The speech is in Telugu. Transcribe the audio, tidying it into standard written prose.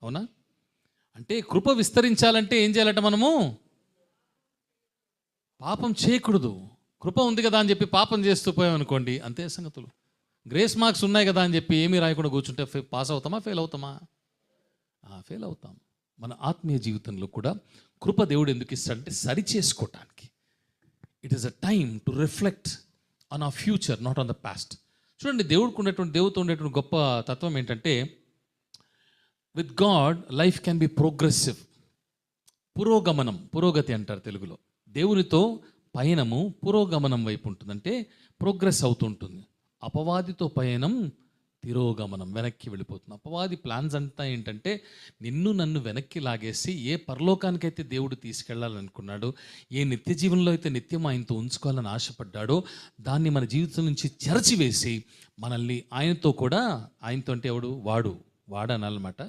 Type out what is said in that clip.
అవునా? అంటే కృప విస్తరించాలంటే ఏం చేయాలట మనము? పాపం చేయకూడదు. కృప ఉంది కదా అని చెప్పి పాపం చేస్తూ పోయామనుకోండి, అంతే సంగతులు. గ్రేస్ మార్క్స్ ఉన్నాయి కదా అని చెప్పి ఏమీ రాయకుండా కూర్చుంటే పాస్ అవుతామా, ఫెయిల్ అవుతామా? ఫెయిల్ అవుతాం. మన ఆత్మీయ జీవితంలో కూడా కృప దేవుడు ఎందుకు ఇస్తాడంటే సరి చేసుకోవటానికి. It is a time to reflect on our future, not on the past. చూడండి, దేవుడితో ఉండేటువంటి గొప్ప తత్వం ఏంటంటే, with God life can be progressive. పురోగమనం, పురోగతి అంటారు తెలుగులో. దేవునితో పయనము పురోగమనం వైపు ఉంటుంది, అంటే ప్రోగ్రెస్ అవుతుంటుంది. అపవాదితో పయనం తిరోగమనం, వెనక్కి వెళ్ళిపోతుంది. అపవాది ప్లాన్స్ అంతా ఏంటంటే నిన్ను నన్ను వెనక్కి లాగేసి ఏ పరలోకానికైతే దేవుడు తీసుకెళ్లాలనుకున్నాడో, ఏ నిత్య జీవనంలో అయితే నిత్యం ఆయనతో ఉంచుకోవాలని ఆశపడ్డాడో దాన్ని మన జీవితం నుంచి చెరచివేసి మనల్ని ఆయనతో కూడా, ఆయనతో అంటే ఎవడు? వాడనాలన్నమాట,